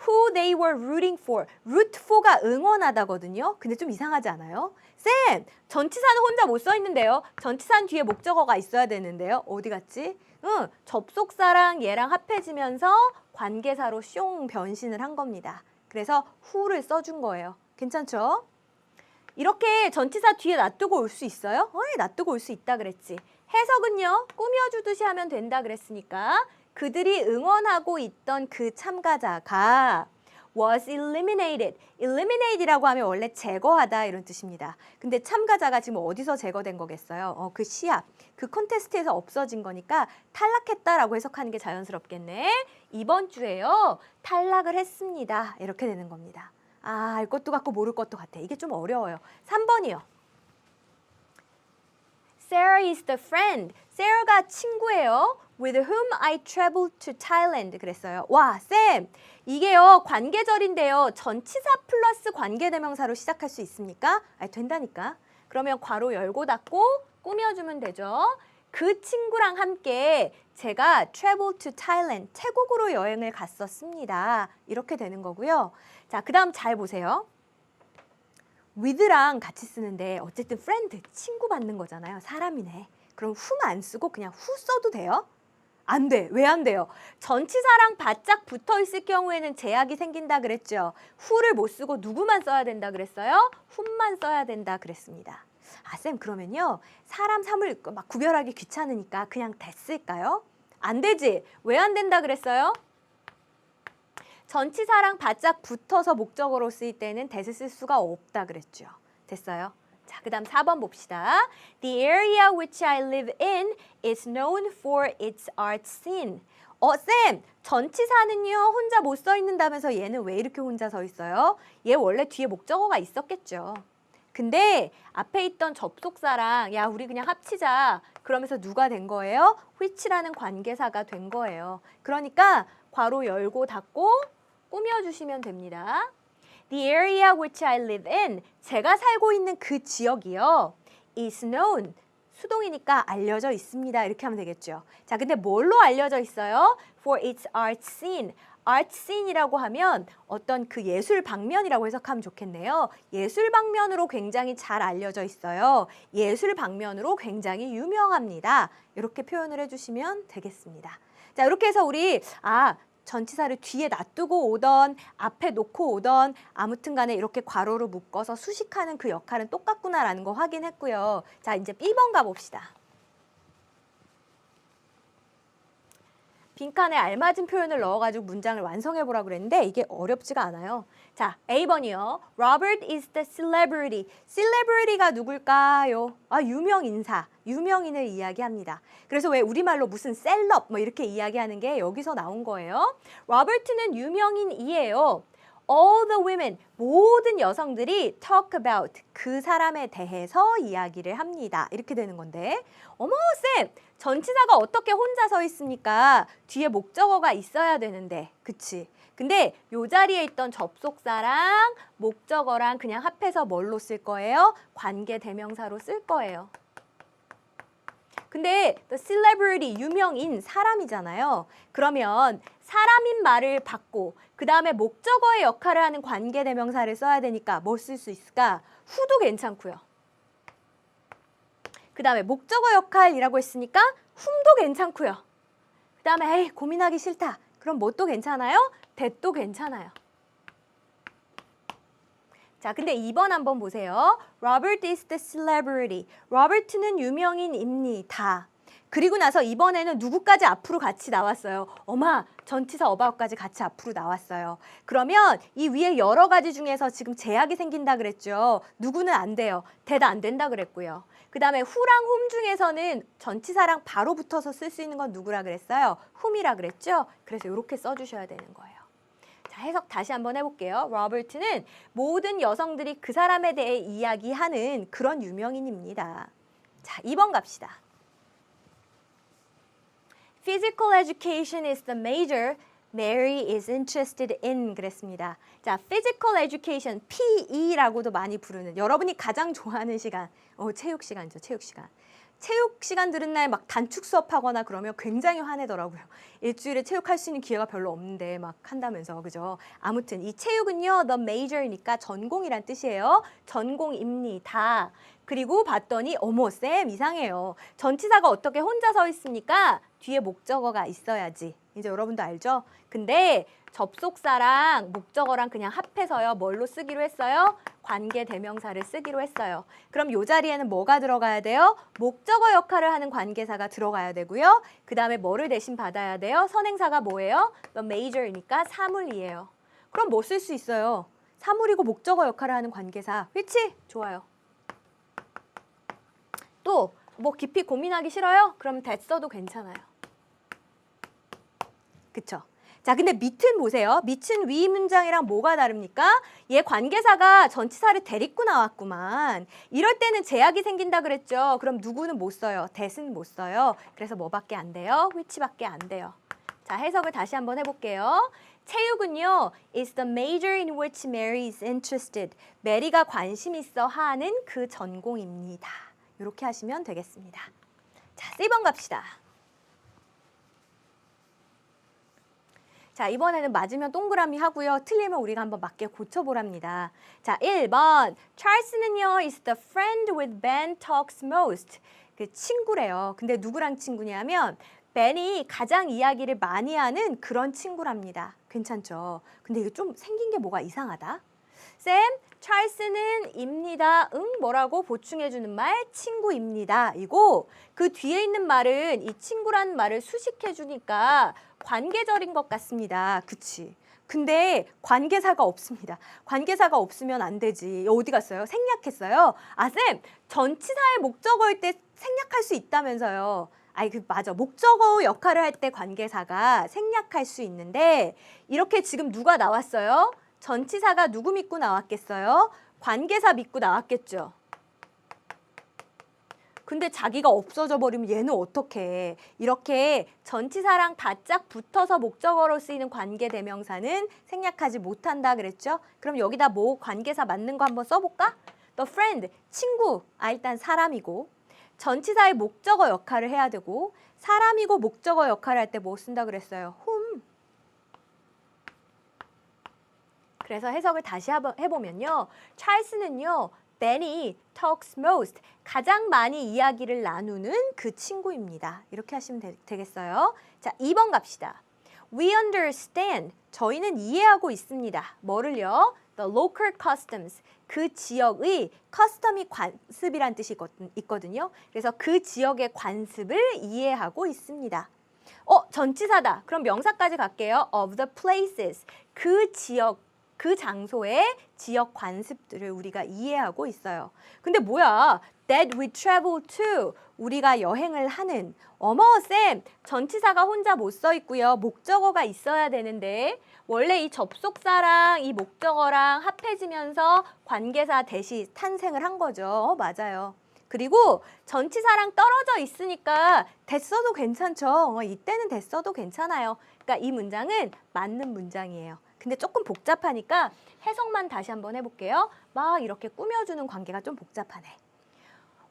Who they were rooting for. root for가 응원하다거든요. 근데 좀 이상하지 않아요? 쌤, 전치사는 혼자 못 써 있는데요. 전치사는 뒤에 목적어가 있어야 되는데요. 어디 갔지? 접속사랑 얘랑 합해지면서 관계사로 숑 변신을 한 겁니다. 그래서 who를 써준 거예요. 괜찮죠? 이렇게 전치사 뒤에 놔두고 올 수 있어요? 놔두고 올 수 있다 그랬지. 해석은요, 꾸며주듯이 하면 된다 그랬으니까 그들이 응원하고 있던 그 참가자가 was eliminated. eliminate이라고 하면 원래 제거하다 이런 뜻입니다. 근데 참가자가 지금 어디서 제거된 거겠어요? 그 시합, 그 콘테스트에서 없어진 거니까 탈락했다라고 해석하는 게 자연스럽겠네. 이번 주에요, 탈락을 했습니다. 이렇게 되는 겁니다. 알 것도 같고 모를 것도 같아. 이게 좀 어려워요. 3번이요. Sarah is the friend. Sarah가 친구예요. With whom I traveled to Thailand. 그랬어요. 와, 쌤. 이게요, 관계절인데요. 전치사 플러스 관계대명사로 시작할 수 있습니까? 된다니까. 그러면 괄호 열고 닫고 꾸며주면 되죠. 그 친구랑 함께 제가 travel to Thailand, 태국으로 여행을 갔었습니다. 이렇게 되는 거고요. 자, 그 다음 잘 보세요. with랑 같이 쓰는데 어쨌든 friend, 친구 받는 거잖아요. 사람이네. 그럼 whom 안 쓰고 그냥 who 써도 돼요? 안 돼. 왜 안 돼요? 전치사랑 바짝 붙어 있을 경우에는 제약이 생긴다 그랬죠. who를 못 쓰고 누구만 써야 된다 그랬어요? whom만 써야 된다 그랬습니다. 쌤, 그러면요, 사람, 사물 막 구별하기 귀찮으니까 그냥 됐을까요? 안 되지. 왜 안 된다 그랬어요? 전치사랑 바짝 붙어서 목적어로 쓰일 때는 that을 쓸 수가 없다 그랬죠. 됐어요? 자, 그 다음 4번 봅시다. The area which I live in is known for its art scene. 쌤, 전치사는요, 혼자 못 써 있는다면서 얘는 왜 이렇게 혼자 서 있어요? 얘 원래 뒤에 목적어가 있었겠죠. 근데 앞에 있던 접속사랑 야, 우리 그냥 합치자. 그러면서 누가 된 거예요? which라는 관계사가 된 거예요. 그러니까 괄호 열고 닫고 꾸며주시면 됩니다. The area which I live in, 제가 살고 있는 그 지역이요, is known, 수동이니까 알려져 있습니다. 이렇게 하면 되겠죠. 자, 근데 뭘로 알려져 있어요? For its art scene. art scene이라고 하면 어떤 그 예술 방면이라고 해석하면 좋겠네요. 예술 방면으로 굉장히 잘 알려져 있어요. 예술 방면으로 굉장히 유명합니다. 이렇게 표현을 해주시면 되겠습니다. 자, 이렇게 해서 우리 전치사를 뒤에 놔두고 오던 앞에 놓고 오던 아무튼 간에 이렇게 괄호로 묶어서 수식하는 그 역할은 똑같구나라는 거 확인했고요. 자, 이제 B번 가봅시다. 빈칸에 알맞은 표현을 넣어가지고 문장을 완성해보라 그랬는데 이게 어렵지가 않아요. 자, A번이요. Robert is the celebrity. celebrity가 누굴까요? 유명 인사, 유명인을 이야기합니다. 그래서 왜 우리말로 무슨 셀럽 뭐 이렇게 이야기하는 게 여기서 나온 거예요. 로버트는 유명인이에요. All the women, 모든 여성들이 talk about, 그 사람에 대해서 이야기를 합니다. 이렇게 되는 건데, 어머 쌤, 전치사가 어떻게 혼자 서 있습니까? 뒤에 목적어가 있어야 되는데, 그치? 근데 요 자리에 있던 접속사랑 목적어랑 그냥 합해서 뭘로 쓸 거예요? 관계 대명사로 쓸 거예요. 근데 the celebrity, 유명인, 사람이잖아요. 그러면 사람인 말을 받고 그 다음에 목적어의 역할을 하는 관계대명사를 써야 되니까 뭘 쓸 수 있을까? who도 괜찮고요. 그 다음에 목적어 역할이라고 했으니까 whom도 괜찮고요. 그 다음에 에이, 고민하기 싫다. 그럼 뭣도 괜찮아요? that도 괜찮아요. 자, 근데 2번 한번 보세요. Robert is the celebrity. 로버트는 유명인입니다. 그리고 나서 이번에는 누구까지 앞으로 같이 나왔어요. 어마, 전치사 about까지 같이 앞으로 나왔어요. 그러면 이 위에 여러 가지 중에서 지금 제약이 생긴다 그랬죠. 누구는 안 돼요. 대다 안 된다 그랬고요. 그 다음에 who랑 whom 중에서는 전치사랑 바로 붙어서 쓸 수 있는 건 누구라 그랬어요? whom이라 그랬죠. 그래서 이렇게 써주셔야 되는 거예요. 자, 해석 다시 한번 해볼게요. 로버트는 모든 여성들이 그 사람에 대해 이야기하는 그런 유명인입니다. 자, 2번 갑시다. Physical education is the major Mary is interested in 그랬습니다. 자, physical education, PE라고도 많이 부르는 여러분이 가장 좋아하는 시간, 체육 시간이죠, 체육 시간. 체육 시간 들은 날 막 단축 수업하거나 그러면 굉장히 화내더라고요. 일주일에 체육할 수 있는 기회가 별로 없는데 막 한다면서, 그죠? 아무튼 이 체육은요, the major이니까 전공이란 뜻이에요. 전공입니다. 그리고 봤더니 어머 쌤 이상해요. 전치사가 어떻게 혼자 서 있습니까? 뒤에 목적어가 있어야지. 이제 여러분도 알죠? 근데 접속사랑 목적어랑 그냥 합해서요. 뭘로 쓰기로 했어요? 관계 대명사를 쓰기로 했어요. 그럼 이 자리에는 뭐가 들어가야 돼요? 목적어 역할을 하는 관계사가 들어가야 되고요. 그 다음에 뭐를 대신 받아야 돼요? 선행사가 뭐예요? The major이니까 사물이에요. 그럼 뭐 쓸 수 있어요? 사물이고 목적어 역할을 하는 관계사. 그렇지? 좋아요. 또 뭐 깊이 고민하기 싫어요? 그럼 that 써도 괜찮아요. 그쵸? 자, 근데 밑은 보세요. 밑은 위 문장이랑 뭐가 다릅니까? 얘 관계사가 전치사를 데리고 나왔구만. 이럴 때는 제약이 생긴다 그랬죠. 그럼 누구는 못 써요. that은 못 써요. 그래서 뭐밖에 안 돼요? which밖에 안 돼요. 자, 해석을 다시 한번 해볼게요. 체육은요, is the major in which Mary is interested. 메리가 관심 있어 하는 그 전공입니다. 이렇게 하시면 되겠습니다. 자, 1번 갑시다. 자, 이번에는 맞으면 동그라미 하고요. 틀리면 우리가 한번 맞게 고쳐보랍니다. 자, 1번. 찰스는요, is the friend with Ben talks most. 그 친구래요. 근데 누구랑 친구냐면 벤이 가장 이야기를 많이 하는 그런 친구랍니다. 괜찮죠? 근데 이게 좀 생긴 게 뭐가 이상하다. 쌤, 찰스는 입니다. 뭐라고 보충해주는 말? 친구입니다. 이고 그 뒤에 있는 말은 이 친구라는 말을 수식해주니까 관계절인 것 같습니다. 그치? 근데 관계사가 없습니다. 관계사가 없으면 안 되지. 어디 갔어요? 생략했어요? 아, 쌤, 전치사의 목적어일 때 생략할 수 있다면서요. 아이, 맞아. 목적어 역할을 할 때 관계사가 생략할 수 있는데 이렇게 지금 누가 나왔어요? 전치사가 누구 믿고 나왔겠어요? 관계사 믿고 나왔겠죠. 근데 자기가 없어져 버리면 얘는 어떡해. 이렇게 전치사랑 바짝 붙어서 목적어로 쓰이는 관계 대명사는 생략하지 못한다 그랬죠? 그럼 여기다 뭐 관계사 맞는 거 한번 써볼까? The friend, 친구. 일단 사람이고 전치사의 목적어 역할을 해야 되고 사람이고 목적어 역할을 할 때 뭐 쓴다 그랬어요? whom. 그래서 해석을 다시 해보면요. 찰스는요. Ben이 talks most. 가장 많이 이야기를 나누는 그 친구입니다. 이렇게 하시면 되겠어요. 자, 2번 갑시다. We understand. 저희는 이해하고 있습니다. 뭐를요? The local customs. 그 지역의 custom이 관습이란 뜻이 있거든요. 그래서 그 지역의 관습을 이해하고 있습니다. 전치사다. 그럼 명사까지 갈게요. Of the places. 그 지역, 그 장소의 지역 관습들을 우리가 이해하고 있어요. 근데 뭐야? That we travel to. 우리가 여행을 하는. 어머, 쌤. 전치사가 혼자 못 써 있고요. 목적어가 있어야 되는데 원래 이 접속사랑 이 목적어랑 합해지면서 관계사 대시 탄생을 한 거죠. 맞아요. 그리고 전치사랑 떨어져 있으니까 됐어도 괜찮죠. 이때는 됐어도 괜찮아요. 그러니까 이 문장은 맞는 문장이에요. 근데 조금 복잡하니까 해석만 다시 한번 해볼게요. 막 이렇게 꾸며주는 관계가 좀 복잡하네.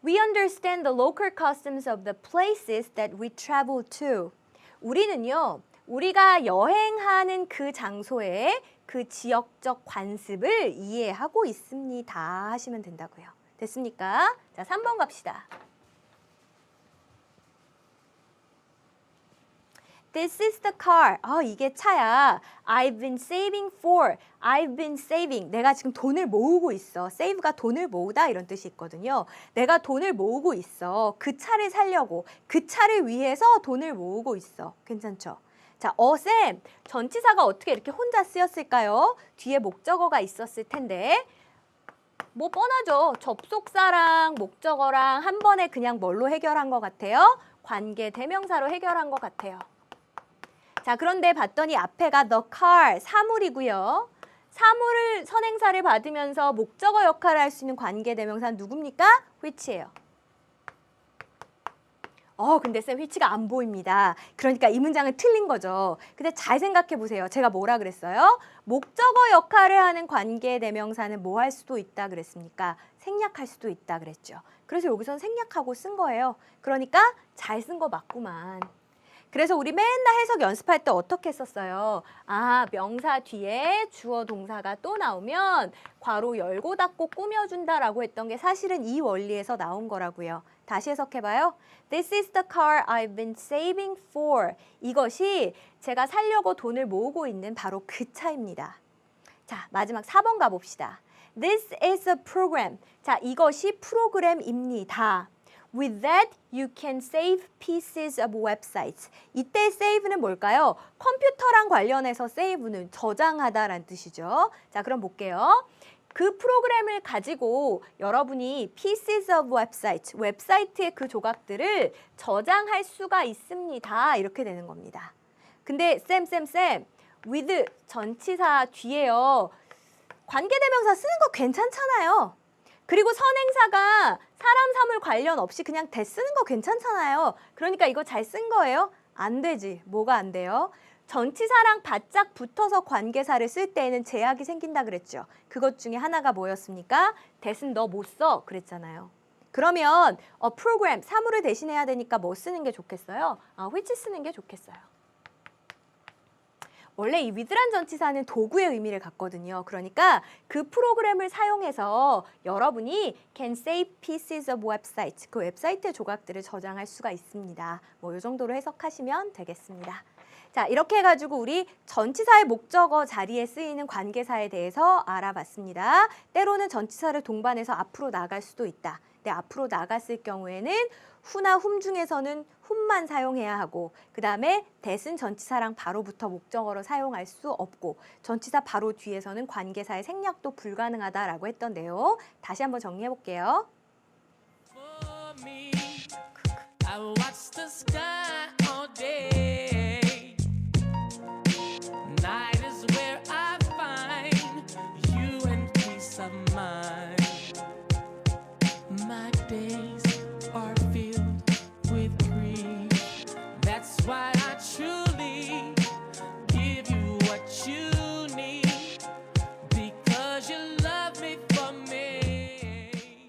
We understand the local customs of the places that we travel to. 우리는요, 우리가 여행하는 그 장소의 그 지역적 관습을 이해하고 있습니다. 하시면 된다고요. 됐습니까? 자, 3번 갑시다. This is the car. 이게 차야. I've been saving for. I've been saving. 내가 지금 돈을 모으고 있어. save가 돈을 모으다 이런 뜻이 있거든요. 내가 돈을 모으고 있어. 그 차를 사려고. 그 차를 위해서 돈을 모으고 있어. 괜찮죠? 자, 쌤, 전치사가 어떻게 이렇게 혼자 쓰였을까요? 뒤에 목적어가 있었을 텐데. 뭐 뻔하죠. 접속사랑 목적어랑 한 번에 그냥 뭘로 해결한 것 같아요? 관계 대명사로 해결한 것 같아요. 자, 그런데 봤더니 앞에가 the car, 사물이고요. 사물을 선행사를 받으면서 목적어 역할을 할 수 있는 관계 대명사는 누굽니까? which예요. 근데 쌤 which가 안 보입니다. 그러니까 이 문장은 틀린 거죠. 근데 잘 생각해 보세요. 제가 뭐라 그랬어요? 목적어 역할을 하는 관계 대명사는 뭐 할 수도 있다 그랬습니까? 생략할 수도 있다 그랬죠. 그래서 여기선 생략하고 쓴 거예요. 그러니까 잘 쓴 거 맞구만. 그래서 우리 맨날 해석 연습할 때 어떻게 썼어요? 명사 뒤에 주어 동사가 또 나오면 괄호 열고 닫고 꾸며준다라고 했던 게 사실은 이 원리에서 나온 거라고요. 다시 해석해봐요. This is the car I've been saving for. 이것이 제가 살려고 돈을 모으고 있는 바로 그 차입니다. 자, 마지막 4번 가봅시다. This is a program. 자, 이것이 프로그램입니다. With that, you can save pieces of websites. 이때 save는 뭘까요? 컴퓨터랑 관련해서 save는 저장하다라는 뜻이죠. 자, 그럼 볼게요. 그 프로그램을 가지고 여러분이 pieces of websites, 웹사이트의 그 조각들을 저장할 수가 있습니다. 이렇게 되는 겁니다. 근데 쌤, with 전치사 뒤에요. 관계대명사 쓰는 거 괜찮잖아요. 그리고 선행사가 사람, 사물 관련 없이 그냥 대 쓰는 거 괜찮잖아요. 그러니까 이거 잘 쓴 거예요? 안 되지. 뭐가 안 돼요? 전치사랑 바짝 붙어서 관계사를 쓸 때에는 제약이 생긴다 그랬죠. 그것 중에 하나가 뭐였습니까? 대신 너 못 써 그랬잖아요. 그러면 프로그램, 사물을 대신해야 되니까 뭐 쓰는 게 좋겠어요? which 쓰는 게 좋겠어요. 원래 이 with란 전치사는 도구의 의미를 갖거든요. 그러니까 그 프로그램을 사용해서 여러분이 can save pieces of websites, 그 웹사이트의 조각들을 저장할 수가 있습니다. 뭐 이 정도로 해석하시면 되겠습니다. 자, 이렇게 해가지고 우리 전치사의 목적어 자리에 쓰이는 관계사에 대해서 알아봤습니다. 때로는 전치사를 동반해서 앞으로 나갈 수도 있다. 근데 앞으로 나갔을 경우에는 후나 훔 중에서는 훔만 사용해야 하고 그 다음에 that은 전치사랑 바로 붙어 목적어로 사용할 수 없고 전치사 바로 뒤에서는 관계사의 생략도 불가능하다라고 했던 내용 다시 한번 정리해 볼게요. For me, I watch the sky all day. Night is where I find you and peace of mind. My days are filled with grief. That's why I truly give you what you need. Because you love me for me.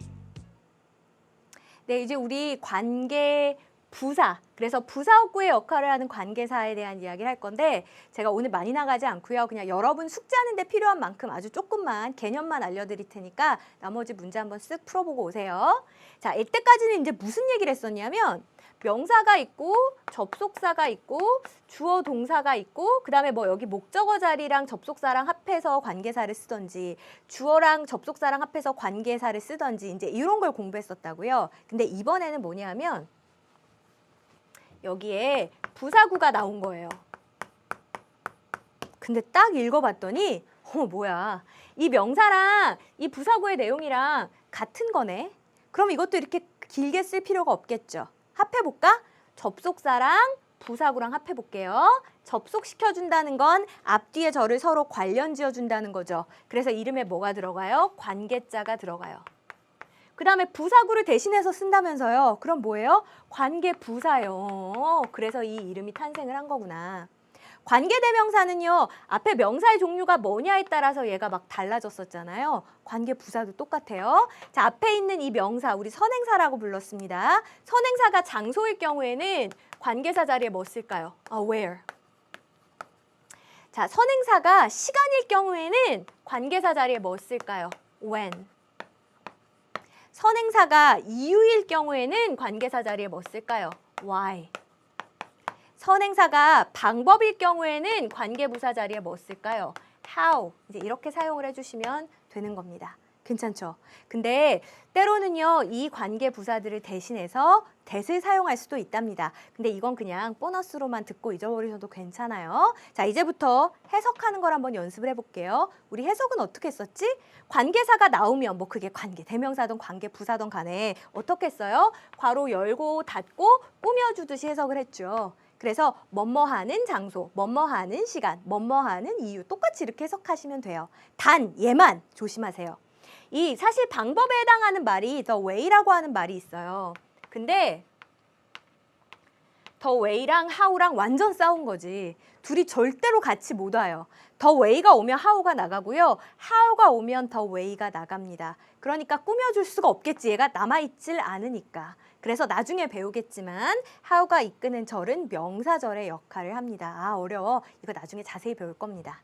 네, 이제 우리 관계 부사, 그래서 부사구의 역할을 하는 관계사에 대한 이야기를 할 건데 제가 오늘 많이 나가지 않고요. 그냥 여러분 숙제하는 데 필요한 만큼 아주 조금만 개념만 알려드릴 테니까 나머지 문제 한번 쓱 풀어보고 오세요. 자, 이때까지는 이제 무슨 얘기를 했었냐면 명사가 있고 접속사가 있고 주어 동사가 있고 그 다음에 뭐 여기 목적어 자리랑 접속사랑 합해서 관계사를 쓰던지 주어랑 접속사랑 합해서 관계사를 쓰던지 이제 이런 걸 공부했었다고요. 근데 이번에는 뭐냐면 여기에 부사구가 나온 거예요. 근데 딱 읽어봤더니 뭐야 이 명사랑 이 부사구의 내용이랑 같은 거네. 그럼 이것도 이렇게 길게 쓸 필요가 없겠죠. 합해볼까? 접속사랑 부사구랑 합해볼게요. 접속시켜준다는 건 앞뒤에 절을 서로 관련 지어준다는 거죠. 그래서 이름에 뭐가 들어가요? 관계자가 들어가요. 그 다음에 부사구를 대신해서 쓴다면서요. 그럼 뭐예요? 관계부사요. 그래서 이 이름이 탄생을 한 거구나. 관계대명사는요. 앞에 명사의 종류가 뭐냐에 따라서 얘가 막 달라졌었잖아요. 관계부사도 똑같아요. 자, 앞에 있는 이 명사 우리 선행사라고 불렀습니다. 선행사가 장소일 경우에는 관계사 자리에 뭐 쓸까요? where. 자, 선행사가 시간일 경우에는 관계사 자리에 뭐 쓸까요? when. 선행사가 이유일 경우에는 관계사 자리에 뭐 쓸까요? why. 선행사가 방법일 경우에는 관계부사 자리에 뭐 쓸까요? how. 이제 이렇게 사용을 해주시면 되는 겁니다. 괜찮죠? 근데 때로는요, 이 관계 부사들을 대신해서 that을 사용할 수도 있답니다. 근데 이건 그냥 보너스로만 듣고 잊어버리셔도 괜찮아요. 자, 이제부터 해석하는 걸 한번 연습을 해볼게요. 우리 해석은 어떻게 했었지? 관계사가 나오면 뭐 그게 관계, 대명사든 관계 부사든 간에 어떻게 했어요? 괄호 열고 닫고 꾸며주듯이 해석을 했죠. 그래서 뭐뭐하는 장소, 뭐뭐하는 시간, 뭐뭐하는 이유 똑같이 이렇게 해석하시면 돼요. 단 얘만 조심하세요. 이 사실 방법에 해당하는 말이 the way라고 하는 말이 있어요. 근데 the way랑 how랑 완전 싸운 거지. 둘이 절대로 같이 못 와요. the way가 오면 how가 나가고요. how가 오면 the way가 나갑니다. 그러니까 꾸며줄 수가 없겠지. 얘가 남아있질 않으니까. 그래서 나중에 배우겠지만 how가 이끄는 절은 명사절의 역할을 합니다. 아, 어려워. 이거 나중에 자세히 배울 겁니다.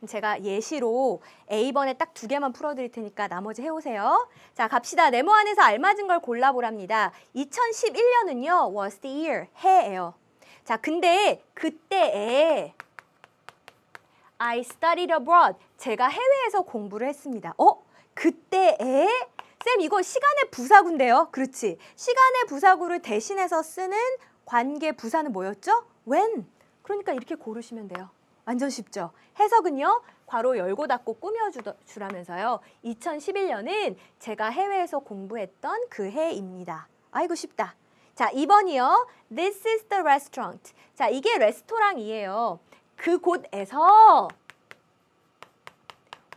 제가 예시로 A번에 딱 2개만 풀어드릴 테니까 나머지 해오세요. 자, 갑시다. 네모 안에서 알맞은 걸 골라보랍니다. 2011년은요, was the year, 해예요. 자, 근데 그때에 I studied abroad, 제가 해외에서 공부를 했습니다. 그때에? 쌤, 이거 시간의 부사구인데요. 그렇지. 시간의 부사구를 대신해서 쓰는 관계 부사는 뭐였죠? when. 그러니까 이렇게 고르시면 돼요. 완전 쉽죠? 해석은요, 괄호 열고 닫고 꾸며주라면서요. 2011년은 제가 해외에서 공부했던 그 해입니다. 아이고 쉽다. 자, 2번이요. This is the restaurant. 자, 이게 레스토랑이에요. 그곳에서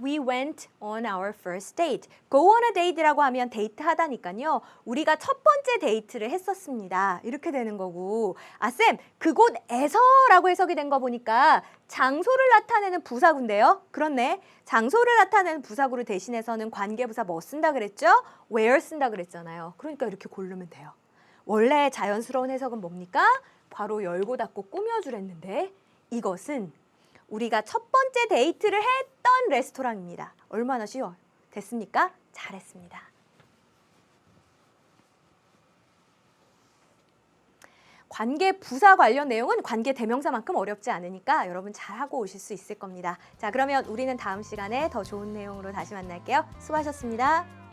We went on our first date. Go on a date라고 하면 데이트 하다니까요. 우리가 첫 번째 데이트를 했었습니다. 이렇게 되는 거고. 아, 쌤, 그곳에서라고 해석이 된 거 보니까 장소를 나타내는 부사구인데요. 그렇네. 장소를 나타내는 부사구를 대신해서는 관계부사 뭐 쓴다 그랬죠? where 쓴다 그랬잖아요. 그러니까 이렇게 고르면 돼요. 원래 자연스러운 해석은 뭡니까? 괄호 열고 닫고 꾸며주랬는데 이것은 우리가 첫 번째 데이트를 했던 레스토랑입니다. 얼마나 쉬워요? 됐습니까? 잘했습니다. 관계 부사 관련 내용은 관계 대명사만큼 어렵지 않으니까 여러분 잘하고 오실 수 있을 겁니다. 자, 그러면 우리는 다음 시간에 더 좋은 내용으로 다시 만날게요. 수고하셨습니다.